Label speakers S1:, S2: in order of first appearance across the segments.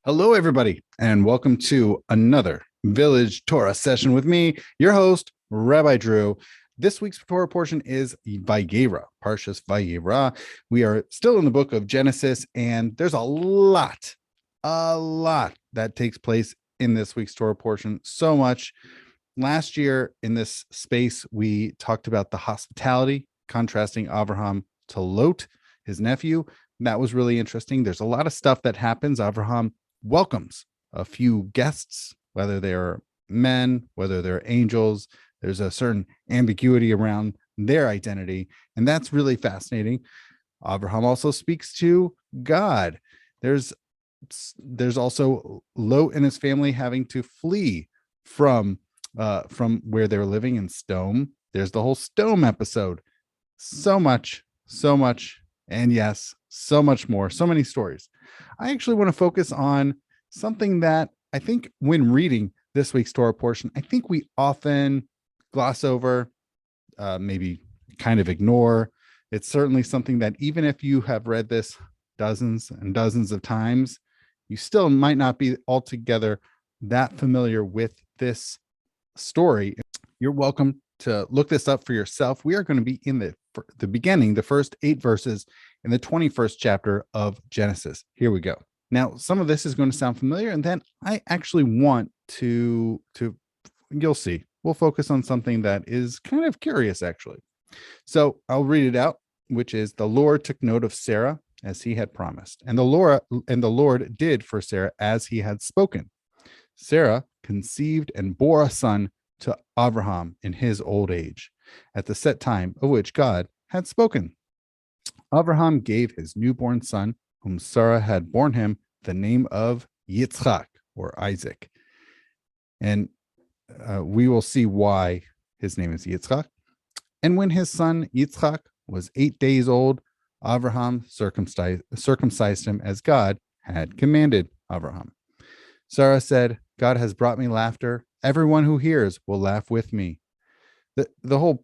S1: Hello, everybody, and welcome to another Village Torah session with me, your host, Rabbi Drew. This week's Torah portion is Vayera, Parshas Vayera. We are still in the book of Genesis, and there's a lot that takes place in this week's Torah portion. So much. Last year in this space, we talked about the hospitality, contrasting Abraham to Lot, his nephew. That was really interesting. There's a lot of stuff that happens. Abraham welcomes a few guests, whether they're men, whether they're angels. There's a certain ambiguity around their identity, and that's really fascinating. Abraham also speaks to God. There's also Lot and his family having to flee from where they're living in Stone. There's the whole Stone episode. So much, and yes, so much more, so many stories. I actually want to focus on something that I think when reading this week's Torah portion, I think we often gloss over, maybe kind of ignore. It's certainly something that even if you have read this dozens and dozens of times, you still might not be altogether that familiar with this story. You're welcome to look this up for yourself. We are going to be in the beginning, the first 8 verses in the 21st chapter of Genesis. Here we go. Now, some of this is going to sound familiar, and then I actually want to you'll see, we'll focus on something that is kind of curious, actually. So I'll read it out, which is, the Lord took note of Sarah as he had promised, and the Lord did for Sarah as he had spoken. Sarah conceived and bore a son to Abraham in his old age, at the set time of which God had spoken. Abraham gave his newborn son, whom Sarah had borne him, the name of Yitzchak, or Isaac. And we will see why his name is Yitzchak. And when his son Yitzchak was 8 days old, Abraham circumcised him as God had commanded Abraham. Sarah said, God has brought me laughter. Everyone who hears will laugh with me. The whole,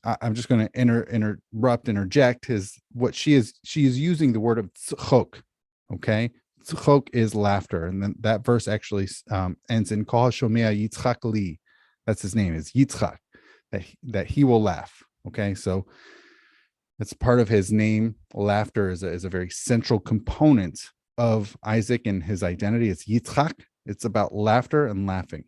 S1: I'm just going to interject, is what she is using the word of tzchok. Okay. Tzchok is laughter. And then that verse actually ends in Kol Shomea Yitzchak Li. That's his name, is Yitzchak, that he will laugh. Okay. So it's part of his name. Laughter is a very central component of Isaac and his identity. It's Yitzchak. It's about laughter and laughing.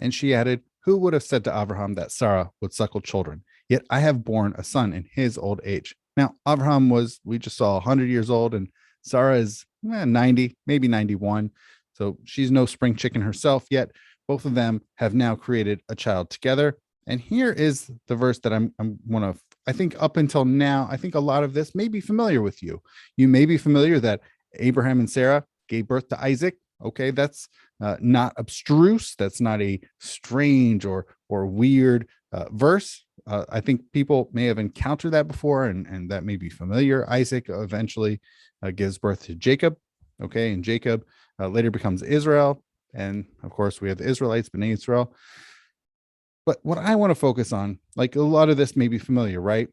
S1: And she added, who would have said to Abraham that Sarah would suckle children? Yet I have borne a son in his old age. Now, Abraham was, we just saw, 100 years old, and Sarah is 90, maybe 91. So she's no spring chicken herself yet. Both of them have now created a child together. And here is the verse that I think up until now, I think a lot of this may be familiar with you. You may be familiar that Abraham and Sarah gave birth to Isaac. Okay, that's not abstruse. That's not a strange or weird verse. I think people may have encountered that before, and that may be familiar. Isaac eventually gives birth to Jacob. Okay, and Jacob later becomes Israel, and of course we have the Israelites, Bnei Israel. But what I want to focus on, like a lot of this may be familiar, right?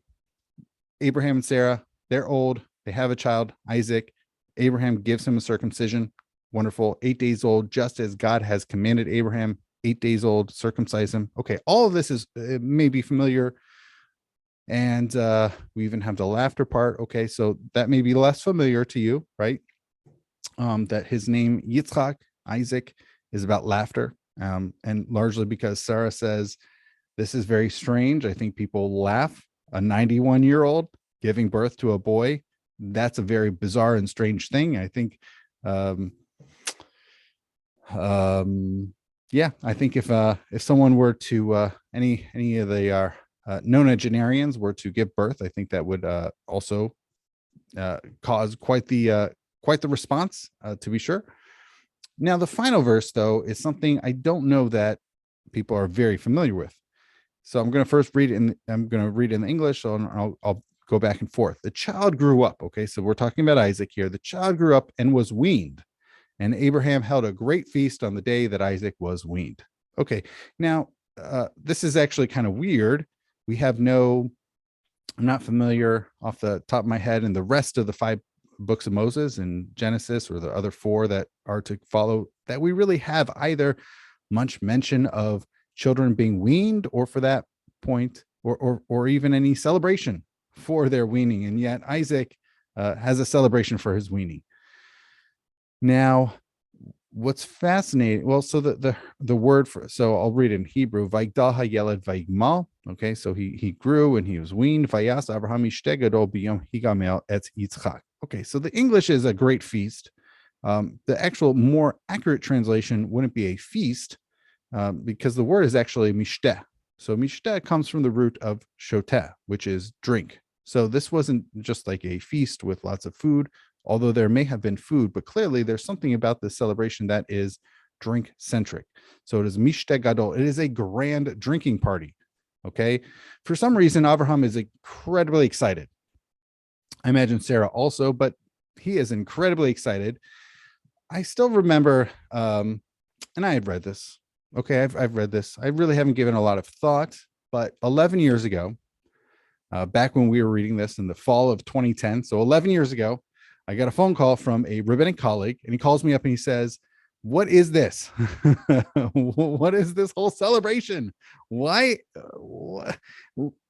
S1: Abraham and Sarah, they're old. They have a child, Isaac. Abraham gives him a circumcision. Wonderful. 8 days old, just as God has commanded Abraham. 8 days old, circumcise him. Okay, all of this is maybe familiar. And we even have the laughter part. Okay, so that may be less familiar to you, right? That his name, Yitzchak, Isaac, is about laughter. And largely because Sarah says, this is very strange. I think people laugh. A 91-year-old giving birth to a boy, that's a very bizarre and strange thing. I think I think if someone were to any of the nonagenarians were to give birth, I think that would also cause quite the response, to be sure. Now, the final verse, though, is something I don't know that people are very familiar with. So I'm going to first read it I'm going to read it in English, so I'll go back and forth. The child grew up. Okay, so we're talking about Isaac here. The child grew up and was weaned. And Abraham held a great feast on the day that Isaac was weaned. Okay, now this is actually kind of weird. I'm not familiar off the top of my head, and the rest of the 5 books of Moses and Genesis, or the other four that are to follow, that we really have either much mention of children being weaned, or for that point, or even any celebration for their weaning. And yet Isaac has a celebration for his weaning. Now, what's fascinating, well, so the word for, so I'll read it in Hebrew, Vaigdal hayeled vaigmal. Okay, so he grew and he was weaned. Vayas Abraham ishteh gadol biyom higamel et Yitzchak. Okay, so the English is a great feast. The actual more accurate translation wouldn't be a feast, because the word is actually mishteh. So mishteh comes from the root of shoteh, which is drink. So this wasn't just like a feast with lots of food, although there may have been food, but clearly there's something about this celebration that is drink centric. So it is mishteh gadol. It is a grand drinking party. Okay. For some reason, Abraham is incredibly excited. I imagine Sarah also, but he is incredibly excited. I still remember, and I had read this. Okay, I've read this. I really haven't given a lot of thought, but 11 years ago, back when we were reading this in the fall of 2010, so 11 years ago, I got a phone call from a rabbinic colleague, and he calls me up and he says, "What is this? What is this whole celebration? Why?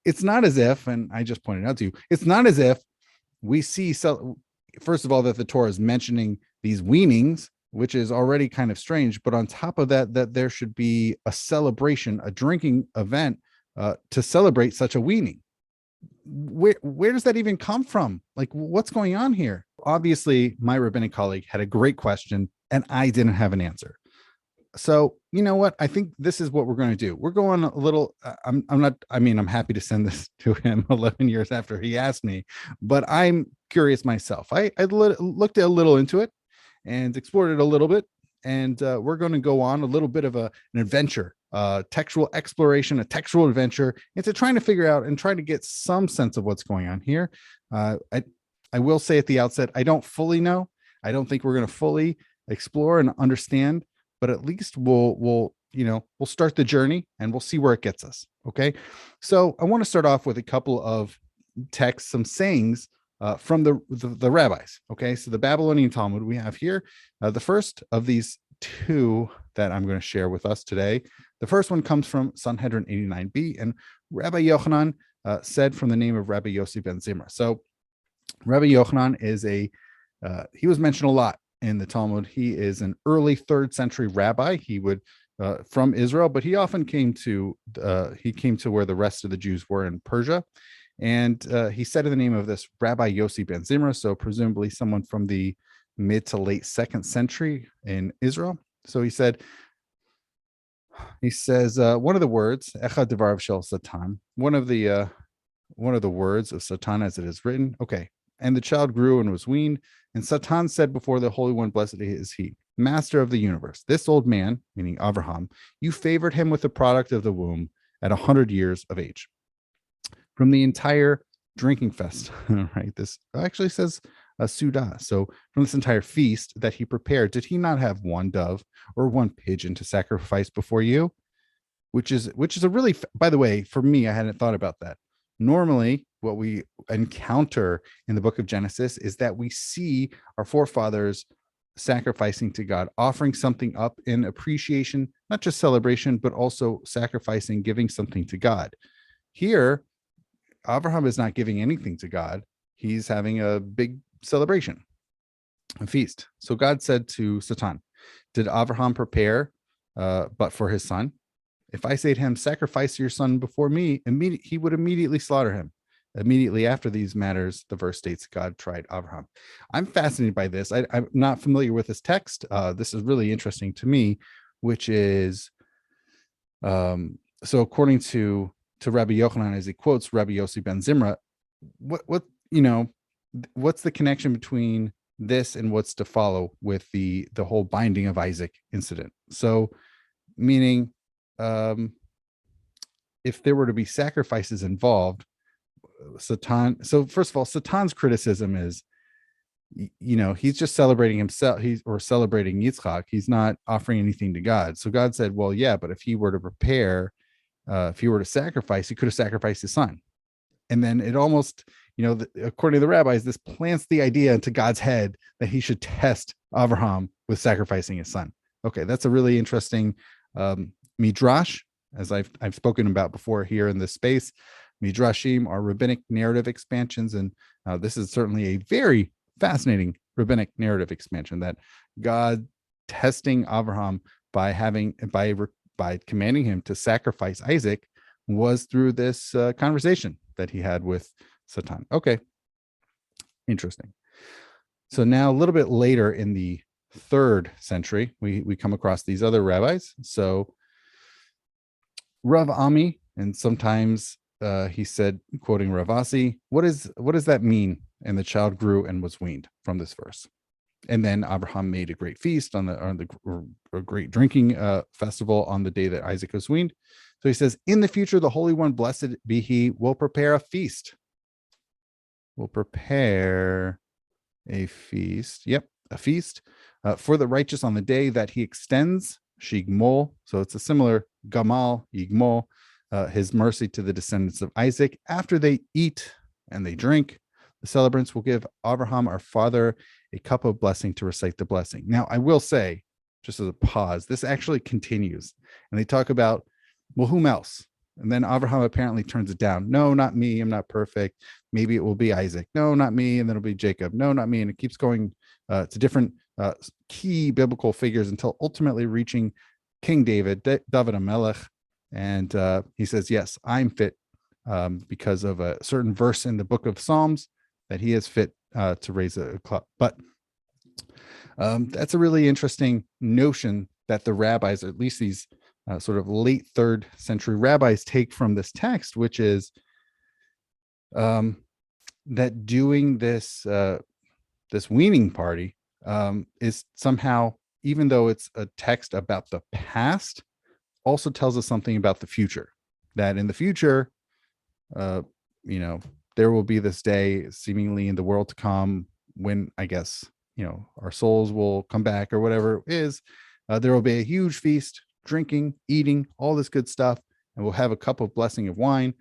S1: It's not as if," and I just pointed out to you, it's not as if we see, so first of all, that the Torah is mentioning these weanings, which is already kind of strange. But on top of that, that there should be a celebration, a drinking event to celebrate such a weaning. Where does that even come from? Like, what's going on here? Obviously, my rabbinic colleague had a great question, and I didn't have an answer. So, you know what? I think this is what we're going to do. We're going a little, I'm not, I mean, I'm happy to send this to him 11 years after he asked me, but I'm curious myself. I looked a little into it and explored it a little bit. And we're going to go on a little bit of an adventure, textual exploration, a textual adventure into trying to figure out and try to get some sense of what's going on here. I will say at the outset, I don't fully know. I don't think we're going to fully explore and understand, but at least we'll start the journey and we'll see where it gets us. Okay. So I want to start off with a couple of texts, some sayings from the rabbis. Okay. So the Babylonian Talmud we have here, the first of these two that I'm going to share with us today. The first one comes from Sanhedrin 89b, and Rabbi Yochanan said from the name of Rabbi Yossi ben Zimra. So Rabbi Yochanan is he was mentioned a lot in the Talmud. He is an early 3rd century rabbi. He would from Israel, but he often came to where the rest of the Jews were in Persia. And he said in the name of this Rabbi Yossi ben Zimra, so presumably someone from the mid to late 2nd century in Israel. So he says one of the words, Echad Devarav Shel Satan, one of the words of Satan as it is written. Okay. And the child grew and was weaned, and Satan said before the Holy One, blessed is he, master of the universe, this old man, meaning Abraham, you favored him with the product of the womb at 100 years of age. From the entire drinking fest, right? This actually says a Sudah. So from this entire feast that he prepared, did he not have one dove or one pigeon to sacrifice before you? Which is a really, by the way, for me, I hadn't thought about that. Normally, what we encounter in the book of Genesis is that we see our forefathers sacrificing to God, offering something up in appreciation, not just celebration, but also sacrificing, giving something to God. Here, Abraham is not giving anything to God. He's having a big celebration, a feast. So God said to Satan, did Abraham prepare but for his son? If I say to him, sacrifice your son before me, he would immediately slaughter him. Immediately after these matters, the verse states, God tried Abraham. I'm fascinated by this. I'm not familiar with this text. This is really interesting to me, which is, so according to Rabbi Yochanan, as he quotes Rabbi Yossi ben Zimra, what's the connection between this and what's to follow with the whole binding of Isaac incident? So, meaning, if there were to be sacrifices involved, Satan. So first of all, Satan's criticism is, he's just celebrating himself. Or celebrating Yitzchak. He's not offering anything to God. So God said, well, yeah, but if he were to prepare, if he were to sacrifice, he could have sacrificed his son. And then it almost, according to the rabbis, this plants the idea into God's head that he should test Avraham with sacrificing his son. Okay, that's a really interesting midrash, as I've spoken about before here in this space. Midrashim are rabbinic narrative expansions, and this is certainly a very fascinating rabbinic narrative expansion, that God testing Avraham by commanding him to sacrifice Isaac was through this conversation that he had with Satan. Okay, interesting. So now a little bit later in the 3rd century, we come across these other rabbis. So Rav Ami, and sometimes he said, quoting Ravasi, what does that mean? And the child grew and was weaned, from this verse. And then Abraham made a great feast a great drinking festival on the day that Isaac was weaned. So he says, in the future, the Holy One, blessed be he, will prepare a feast. Will prepare a feast. Yep, a feast for the righteous on the day that he extends Shigmol. So it's a similar Gamal, Yigmol, his mercy to the descendants of Isaac. After they eat and they drink, the celebrants will give Abraham, our father, a cup of blessing to recite the blessing. Now, I will say, just as a pause, this actually continues. And they talk about, well, whom else? And then Abraham apparently turns it down. No, not me. I'm not perfect. Maybe it will be Isaac. No, not me. And then it'll be Jacob. No, not me. And it keeps going to different key biblical figures until ultimately reaching King David, David HaMelech. And he says, yes, I'm fit because of a certain verse in the book of Psalms that he is fit to raise a club. But that's a really interesting notion that the rabbis, or at least these sort of late 3rd century rabbis, take from this text, which is that doing this weaning party is somehow, even though it's a text about the past, also tells us something about the future. That in the future, there will be this day, seemingly in the world to come, when I guess our souls will come back or whatever it is. There will be a huge feast, drinking, eating, all this good stuff, and we'll have a cup of blessing of wine,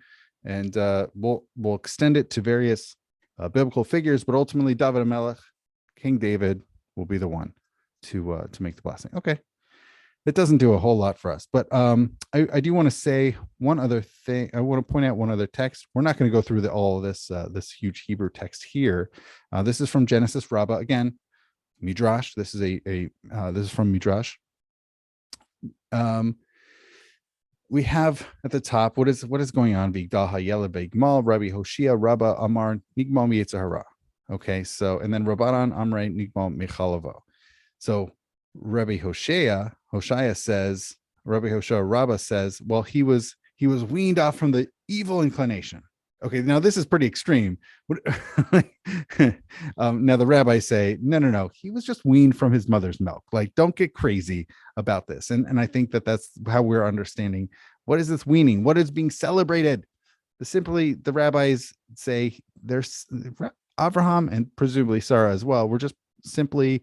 S1: and we'll extend it to various biblical figures, but ultimately David HaMelech, King David, will be the one to make the blessing. Okay, it doesn't do a whole lot for us, but I do want to say one other thing. I want to point out one other text. We're not going to go through all of this this huge Hebrew text here. This is from Genesis Rabbah, again, Midrash. This is this is from Midrash. We have at the top, what is going on? Vigdal Hayela Begmal, Rabbi Hoshea Rabba Amar Nigmal Miyitzahara. Okay, so, and then Rabbanan Amre Nigmal Michalavo. So Rabbi Hoshea says, Rabbi Hoshea Rabba says, well, he was weaned off from the evil inclination. Okay, now this is pretty extreme. Now the rabbis say, no, he was just weaned from his mother's milk. Like, don't get crazy about this. And I think that's how we're understanding, what is this weaning? What is being celebrated? The rabbis say there's Abraham and presumably Sarah as well. We're just simply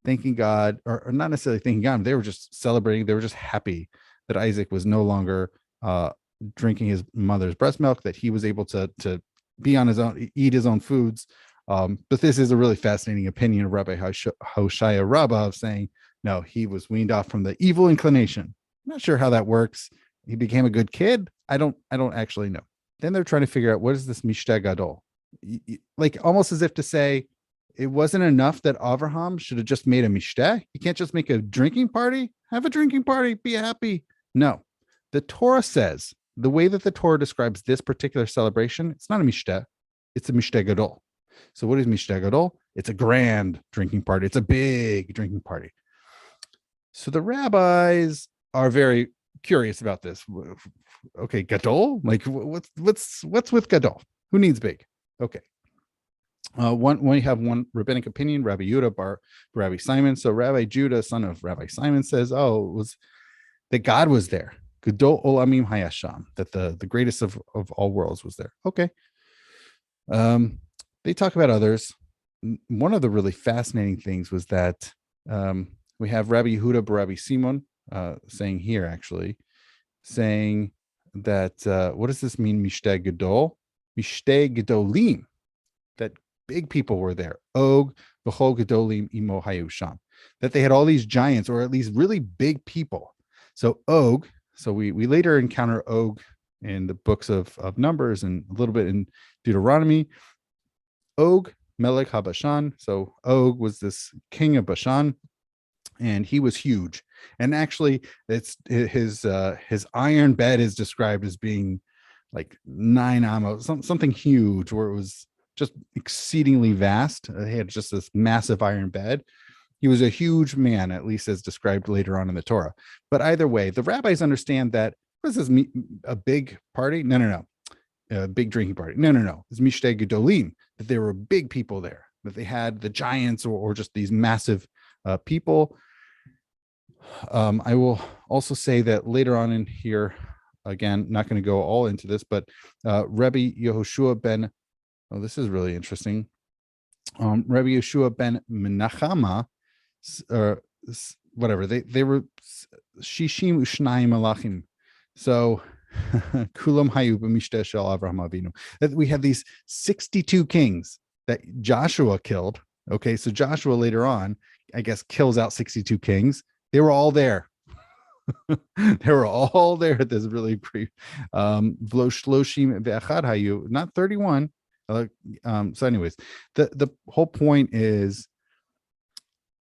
S1: thanking God, or not necessarily thanking God. They were just celebrating. They were just happy that Isaac was no longer drinking his mother's breast milk, that he was able to be on his own, eat his own foods. But this is a really fascinating opinion of Rabbi Hoshea Rabbah, of saying, no, he was weaned off from the evil inclination. I'm not sure how that works. He became a good kid. I don't actually know. Then they're trying to figure out, what is this Mishteh Gadol? Like, almost as if to say, it wasn't enough that Avraham should have just made a mishteh. You can't just make a drinking party. Have a drinking party. Be happy. No. The Torah says, the way that the Torah describes this particular celebration, it's not a mishteh. It's a mishteh gadol. So what is mishteh gadol? It's a grand drinking party. It's a big drinking party. So the rabbis are very curious about this. Okay, gadol? Like, what's with gadol? Who needs big? Okay. We have one rabbinic opinion, Rabbi Judah bar Rabbi Simon. So Rabbi Judah, son of Rabbi Simon, says, it was that God was there. Gadol Olamim Hayasham, that the greatest of all worlds was there. Okay. They talk about others. One of the really fascinating things was that we have Rabbi Yehuda bar Rabbi Simon saying here, actually, saying that what does this mean, Mishteh Gadol? mishtei gedolim, that big people were there. Og v'chol gedolim imo hayu sham, that they had all these giants, or at least really big people. So Og, so we later encounter Og in the books of Numbers and a little bit in Deuteronomy. Og Melech HaBashan. So Og was this king of Bashan, and he was huge. And actually, it's his iron bed is described as being like 9 amos, something huge, where it was just exceedingly vast. He had just this massive iron bed. He was a huge man, at least as described later on in the Torah. But either way, the rabbis understand that, what does this mean? A big party? No. A big drinking party. No. It's Mishtei Gedolim, that there were big people there, that they had the giants or just these massive people. I will also say that later on in here, again, not going to go all into this, but Rabbi Yehoshua ben, oh, this is really interesting. Rabbi Yehoshua ben Menachama, whatever, they were Shishim Ushnaim Malachim. So Kulam Hayu b'mishteh shel Avraham Avinu. That we have these 62 kings that Joshua killed. Okay, so Joshua later on, I guess, kills out 62 kings. They were all there. They were all there at this really brief. V'lo shloshim ve'achad hayu, not 31. So anyways, the whole point is,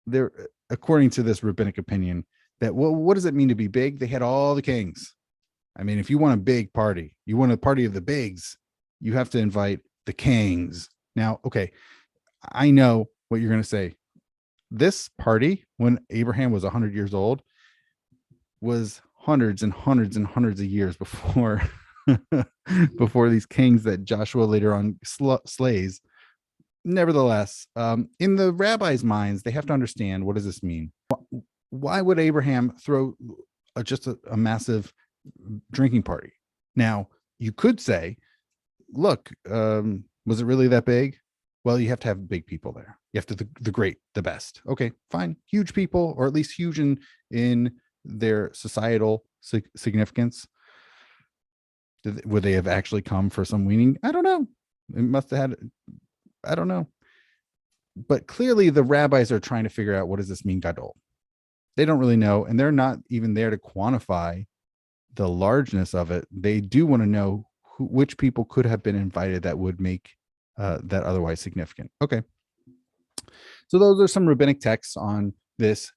S1: there, according to this rabbinic opinion, that what does it mean to be big? They had all the kings. I mean, if you want a big party, you want a party of the bigs, you have to invite the kings. Now, okay, I know what you're going to say. This party, when Abraham was 100 years old, was hundreds and hundreds and hundreds of years before before these kings that Joshua later on slays. Nevertheless, in the rabbis' minds, they have to understand, what does this mean? Why would Abraham throw just a massive drinking party? Now, you could say, look, was it really that big? Well, you have to have big people there. You have to the great, the best. Okay, fine. Huge people, or at least huge in their societal significance. Would they have actually come for some weaning? I don't know. It must have had, I don't know. But clearly the rabbis are trying to figure out, what does this mean, gadol? They don't really know, and they're not even there to quantify the largeness of it. They do want to know which people could have been invited that would make that otherwise significant. Okay. So those are some rabbinic texts on this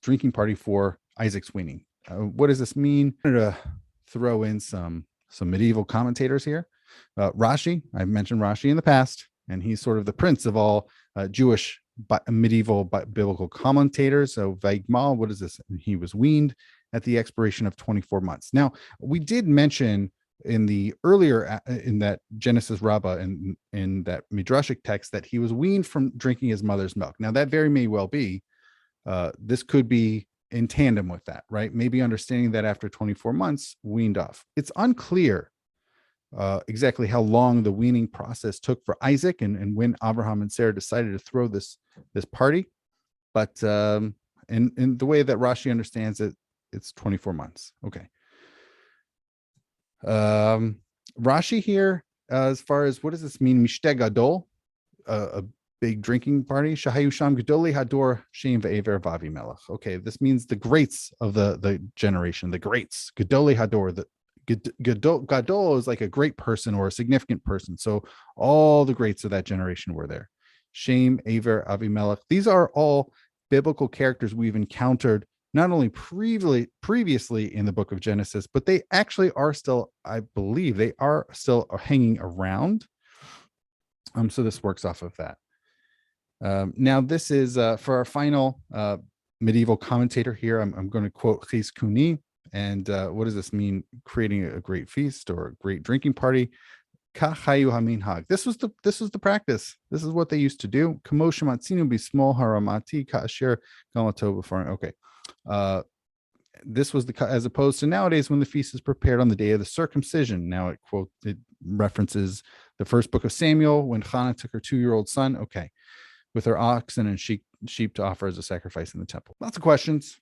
S1: drinking party for Isaac's weaning. What does this mean? I'm going to throw in some medieval commentators here. Rashi, I've mentioned Rashi in the past, and he's sort of the prince of all Jewish medieval biblical commentators. So Vayigmal, what is this? He was weaned at the expiration of 24 months. Now, we did mention in the earlier, in that Genesis Rabbah, in that Midrashic text, that he was weaned from drinking his mother's milk. Now, that very may well be, this could be in tandem with that, right? Maybe understanding that after 24 months, weaned off. It's unclear exactly how long the weaning process took for Isaac, and when Abraham and Sarah decided to throw this party. But in the way that Rashi understands it, it's 24 months. Okay. Rashi here, as far as what does this mean? Mishteh gadol, a big drinking party. Shahayu sham gedolei hador shem ve'ever vavi melech. Okay, this means the greats of the generation, the greats. Gedolei hador, the gadol is like a great person or a significant person. So all the greats of that generation were there. Shem, Aver, Avimelech. These are all biblical characters we've encountered not only previously in the book of Genesis, but they actually are still, I believe, they are still hanging around. So this works off of that. Now, this is for our final medieval commentator here. I'm going to quote Chis Kuni. And what does this mean? Creating a great feast or a great drinking party. Kachayu haminhag. This was the practice. This is what they used to do. Kamosha matzinu bismol haramati kaasher galato before. Okay. This was as opposed to nowadays when the feast is prepared on the day of the circumcision. Now it references the first book of Samuel when Hannah took her 2-year-old son. Okay. With her oxen and sheep to offer as a sacrifice in the temple. Lots of questions.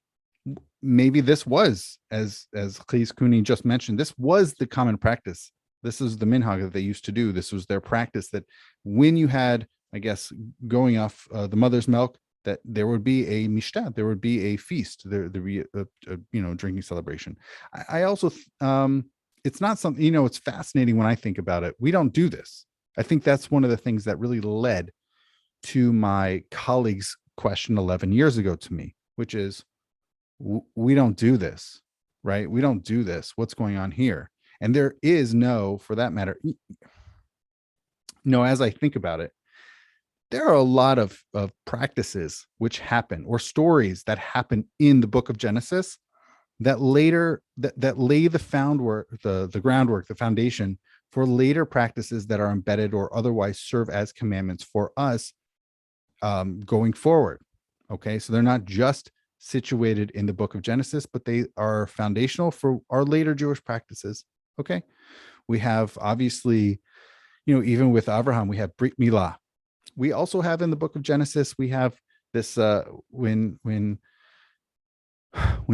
S1: Maybe this was, as Chis Kuni just mentioned, this was the common practice This is the minhag that they used to do. This was their practice, that when you had, I guess, going off the mother's milk, that there would be a mishtat, there would be a feast, there would be a drinking celebration. I also, it's not something, it's fascinating when I think about it. We don't do this. I think that's one of the things that really led to my colleague's question 11 years ago to me, which is, we don't do this, right? We don't do this. What's going on here? And there is no, for that matter, no, as I think about it, there are a lot of practices which happen, or stories that happen in the book of Genesis, that later that lay the groundwork, the foundation for later practices that are embedded or otherwise serve as commandments for us going forward. Okay, so they're not just situated in the book of Genesis, but they are foundational for our later Jewish practices. Okay, we have, obviously, even with Abraham, we have Brit Milah. We also have in the book of Genesis, we have this when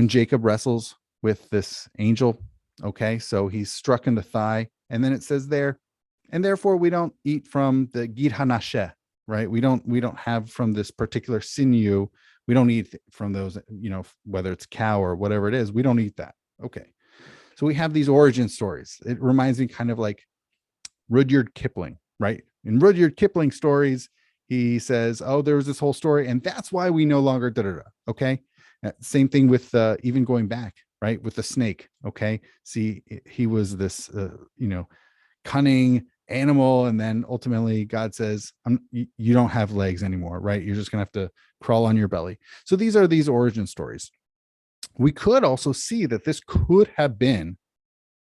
S1: Jacob wrestles with this angel. Okay, so he's struck in the thigh, and then it says there, and therefore we don't eat from the gid hanasheh, right? We don't have from this particular sinew. We don't eat from those, whether it's cow or whatever it is. We don't eat that. Okay, so we have these origin stories. It reminds me kind of like Rudyard Kipling, right? In Rudyard Kipling stories, he says, "Oh, there was this whole story, and that's why we no longer da da da." Okay, same thing with even going back, right, with the snake. Okay, see, he was this, cunning animal, and then ultimately God says, "You don't have legs anymore, right? You're just gonna have to crawl on your belly." So these are these origin stories. We could also see that this could have been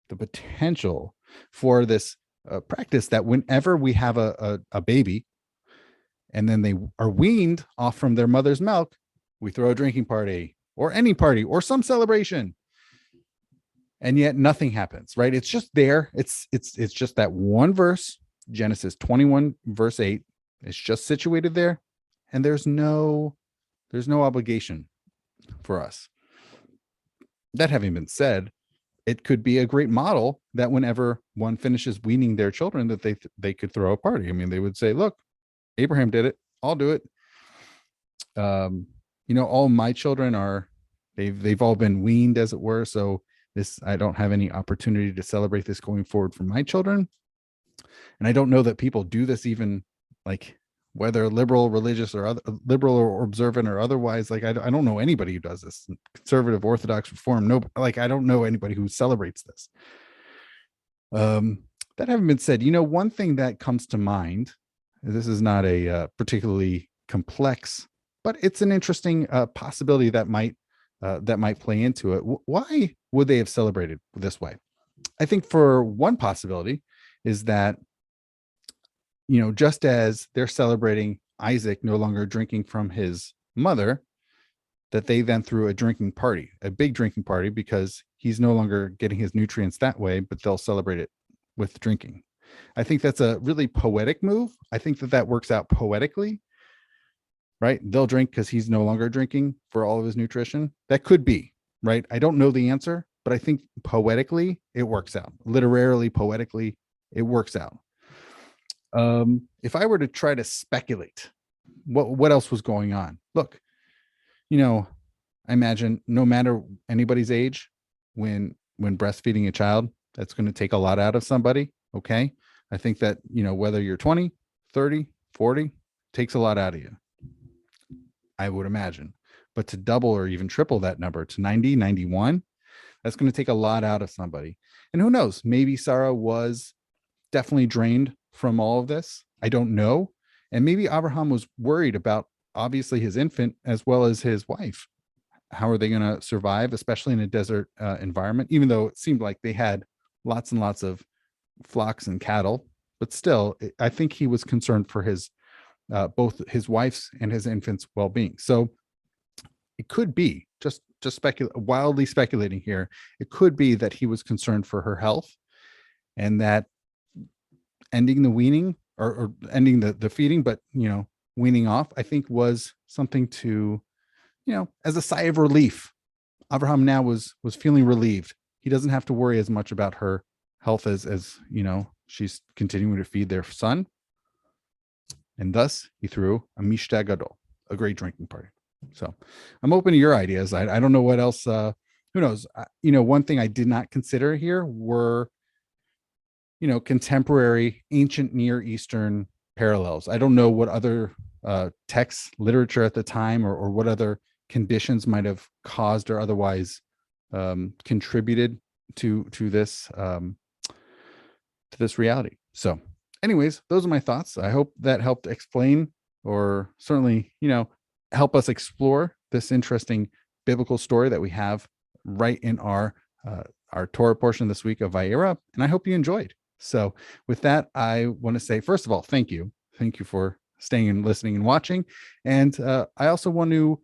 S1: the potential for this practice, that whenever we have a baby and then they are weaned off from their mother's milk, we throw a drinking party or any party or some celebration, and yet nothing happens, right? It's just there. It's just that one verse, Genesis 21 verse 8. It's just situated there, and there's no obligation for us. That having been said, it could be a great model that whenever one finishes weaning their children, that they could throw a party. I mean, they would say, "Look, Abraham did it. I'll do it." All my children they've all been weaned, as it were. So I don't have any opportunity to celebrate this going forward for my children. And I don't know that people do this, even like whether liberal, religious, or liberal or observant or otherwise. Like I don't know anybody who does this. Conservative, Orthodox, Reform. No, like I don't know anybody who celebrates this. That having been said, one thing that comes to mind. This is not a particularly complex, but it's an interesting possibility that might play into it. Why would they have celebrated this way? I think for one possibility is that, just as they're celebrating Isaac no longer drinking from his mother, that they then threw a drinking party, a big drinking party, because he's no longer getting his nutrients that way, but they'll celebrate it with drinking. I think that's a really poetic move. I think that works out poetically, right? They'll drink because he's no longer drinking for all of his nutrition. That could be, right? I don't know the answer, but I think poetically it works out. Literarily, poetically, it works out. If I were to try to speculate what else was going on, look, I imagine no matter anybody's age, when breastfeeding a child, that's going to take a lot out of somebody. Okay. I think that, whether you're 20, 30, 40, takes a lot out of you, I would imagine. But to double or even triple that number to 90, 91, that's going to take a lot out of somebody. And who knows, maybe Sarah was definitely drained from all of this. I don't know. And maybe Abraham was worried about, obviously, his infant as well as his wife. How are they going to survive, especially in a desert environment, even though it seemed like they had lots and lots of flocks and cattle, but still, I think he was concerned for his both his wife's and his infant's well-being. So it could be, just wildly speculating here, it could be that he was concerned for her health, and that ending the weaning or ending the feeding, but weaning off, I think was something to, as a sigh of relief. Abraham now was feeling relieved. He doesn't have to worry as much about her health as she's continuing to feed their son. And thus he threw a mishta gadol, a great drinking party. So I'm open to your ideas. I don't know what else. Who knows? One thing I did not consider here were, contemporary ancient Near Eastern parallels. I don't know what other text literature at the time or what other conditions might have caused or otherwise contributed to this reality. So anyways, those are my thoughts. I hope that helped explain or certainly, help us explore this interesting biblical story that we have right in our Torah portion this week of Vayera. And I hope you enjoyed. So with that, I want to say, first of all, thank you. Thank you for staying and listening and watching. And I also want to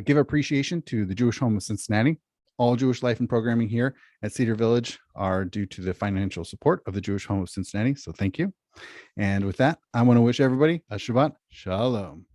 S1: give appreciation to the Jewish Home of Cincinnati. All Jewish life and programming here at Cedar Village are due to the financial support of the Jewish Home of Cincinnati. So thank you. And with that, I want to wish everybody a Shabbat Shalom.